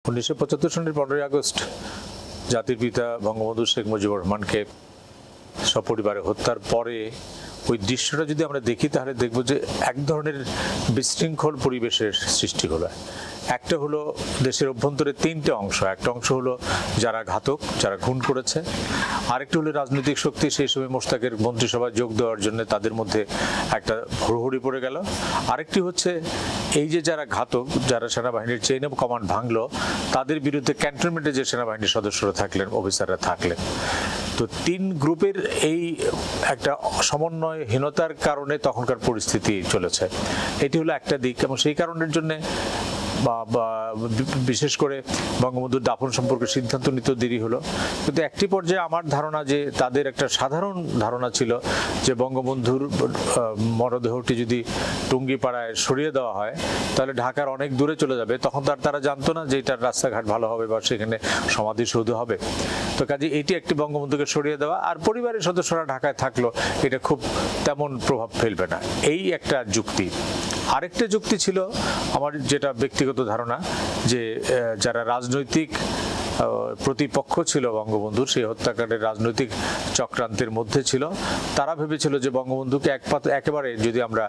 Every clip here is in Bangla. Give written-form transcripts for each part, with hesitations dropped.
1975 সনের 15ই আগস্ট জাতির পিতা বঙ্গবন্ধু শেখ মুজিবুর রহমানকে সপরিবারে হত্যার পরে ওই দৃশ্যটা যদি আমরা দেখি তাহলে দেখব যে এক ধরনের বিশৃঙ্খল পরিবেশের সৃষ্টি হলো। একটা হলো দেশের অভ্যন্তরে তিনটে অংশ। একটা অংশ হলো যারা ঘাতক, যারা খুন করেছে। আরেকটি হলো রাজনৈতিক শক্তি, সেই সময় মোশতাকের মন্ত্রিসভায় যোগ দেওয়ার জন্য তাদের মধ্যে একটা হুড়োহুড়ি পড়ে গেল। আরেকটি হচ্ছে এই যে যারা ঘাতক, যারা সেনাবাহিনীর চেইন অফ কমান্ড ভাঙলো, তাদের বিরুদ্ধে ক্যান্টনমেন্টে যে সেনাবাহিনীর সদস্যরা থাকলেন, অফিসাররা থাকলেন। তো তিন গ্রুপের এই একটা সমন্বয়হীনতার কারণে তখনকার পরিস্থিতি চলেছে। এটি হলো একটা দিক, এবং সেই কারণের জন্য বিশেষ করে বঙ্গবন্ধুর দাফন সম্পর্কে সিদ্ধান্ত নিতে দেরি হলো। কিন্তু একটি পর্যায়ে আমার ধারণা যে তাদের একটা সাধারণ ধারণা ছিল যে বঙ্গবন্ধুর মরদেহটি যদি টুঙ্গিপাড়ায় সরিয়ে দেওয়া হয় তাহলে ঢাকার অনেক দূরে চলে যাবে। তখন তারা জানতো না যে এটার রাস্তাঘাট ভালো হবে বা সেখানে সমাধিসৌধ হবে। তো কাজে এটি একটি বঙ্গবন্ধুকে সরিয়ে দেওয়া, আর পরিবারের সদস্যরা ঢাকায় থাকলো, এটা খুব তেমন প্রভাব ফেলবে না, এই একটা যুক্তি। আরেকটা যুক্তি ছিল আমার, যেটা ব্যক্তিগত ধারণা, যে যারা রাজনৈতিক প্রতিপক্ষ ছিল বঙ্গবন্ধুর, সেই হত্যাকাণ্ডের রাজনৈতিক চক্রান্তের মধ্যে ছিল, তারা ভেবেছিল যে বঙ্গবন্ধুকে একেবারে যদি আমরা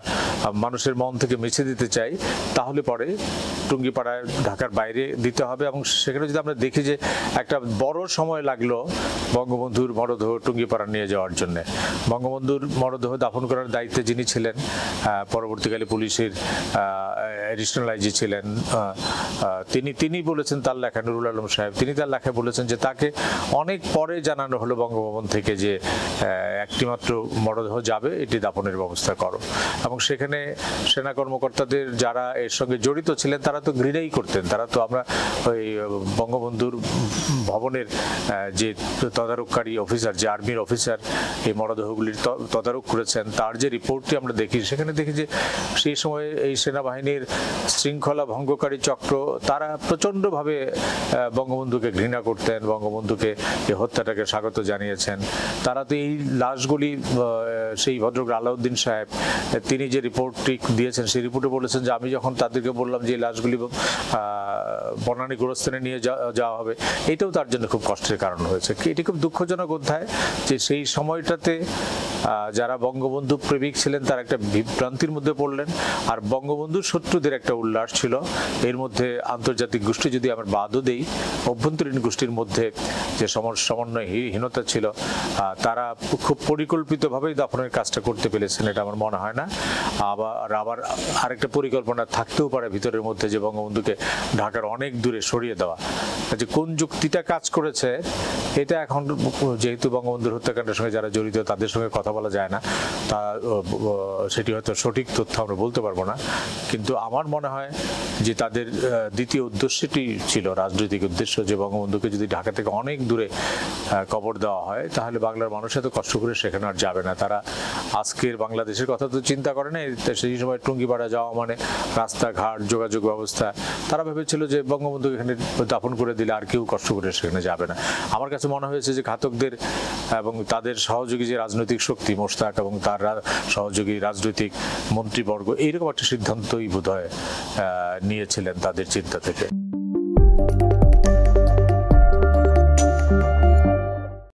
মানুষের মন থেকে মুছে দিতে চাই তাহলে পরে টুঙ্গিপাড়ায় ঢাকার বাইরে দিতে হবে। এবং সেখানে যদি আমরা দেখি যে একটা বড় সময় লাগলো বঙ্গবন্ধুর মরদেহ টুঙ্গিপাড়া নিয়ে যাওয়ার জন্য। বঙ্গবন্ধুর মরদেহ দাফন করার দায়িত্বে যিনি ছিলেন, পরবর্তীকালে পুলিশের অ্যাডিশনাল আইজি ছিলেন, তিনি বলেছেন, তার লেখা, নুরুল আলম সাহেব, তিনি তার লেখায় বলেছেন যে তাকে অনেক পরে জানানো হলো বঙ্গভবন থেকে যে একটি মাত্র মরদেহ যাবে, এটি দাফনের ব্যবস্থা করো। এবং সেখানে সেনা কর্মকর্তাদের যারা এর সঙ্গে জড়িত ছিলেন তারা তো ঘৃণাই করতেন। তারা তো, আমরা ওই বঙ্গবন্ধুর ভবনের যে তদারককারী অফিসার, যে আর্মির অফিসার এই মরদেহগুলির তদারক করেছেন, তার যে রিপোর্টটি আমরা দেখি, সেখানে দেখি যে সেই সময়ে এই সেনাবাহিনীর শৃঙ্খলা ভঙ্গকারী চক্র তারা প্রচণ্ডভাবে বঙ্গবন্ধুকে ঘৃণা করতেন, বঙ্গবন্ধুকে এই হত্যাটাকে স্বাগত জানিয়েছেন। তারা তো এই লাশগুলি, সেই ভদ্রলোক আলাউদ্দিন সাহেব, তিনি যে রিপোর্টটি দিয়েছেন সেই রিপোর্টে বলেছেন যে আমি যখন তাদেরকে বললাম যে এই লাশগুলি বনানী গোরস্থানে নিয়ে যাওয়া হবে, এটাও তার জন্য খুব কষ্টের কারণ হয়েছে। এটি খুব দুঃখজনক অধ্যায় যে সেই সময়টাতে যারা বঙ্গবন্ধু প্রেমিক ছিলেন তারা একটা বিভ্রান্তির মধ্যে পড়লেন, আর বঙ্গবন্ধুর শত্রুদের একটা উল্লাস ছিল। এর মধ্যে আন্তর্জাতিক গোষ্ঠী যদি আমরা বাদও দেই, অভ্যন্তরীণ গোষ্ঠীর মধ্যে যে সমন্বয়হীনতা ছিল, তারা খুব পরিকল্পিতভাবেই দাফনের কাজটা করতে পেরেছেন, এটা আমার মনে হয় না। আবার আরেকটা পরিকল্পনা থাকতেও পারে ভিতরের মধ্যে, যে বঙ্গবন্ধুকে ঢাকার অনেক দূরে সরিয়ে দেওয়া। যে কোন যুক্তিটা কাজ করেছে এটা এখন, যেহেতু বঙ্গবন্ধুর হত্যাকাণ্ডের সঙ্গে যারা জড়িত তাদের সঙ্গে কথা বলা যায় না, তা সেটি হয়তো সঠিক তথ্য আমরা বলতে পারবো না। কিন্তু আমার মনে হয় যে তাদের দ্বিতীয় উদ্দেশ্যটি ছিল রাজনৈতিক উদ্দেশ্য, যে বঙ্গবন্ধুকে যদি ঢাকা থেকে অনেক দূরে কবর দেওয়া হয় তাহলে বাংলার মানুষ এত কষ্ট করে সেখানে আর যাবে না। তারা আজকের বাংলাদেশের কথা তো চিন্তা করে না, সেই সময় টুঙ্গিপাড়া যাওয়া মানে রাস্তাঘাট, যোগাযোগ ব্যবস্থা, তারা ভেবেছিল যে বঙ্গবন্ধুকে এখানে দাফন করে দিলে আর কেউ কষ্ট করে সেখানে যাবে না। আমার কাছে মনে হয়েছে যে ঘাতকদের এবং তাদের সহযোগী যে রাজনৈতিক শক্তি মোশতাক এবং তার সহযোগী রাজনৈতিক মন্ত্রীবর্গ, এইরকম একটা সিদ্ধান্তই বোধহয় নিয়েছিলেন তাদের চিন্তা থেকে।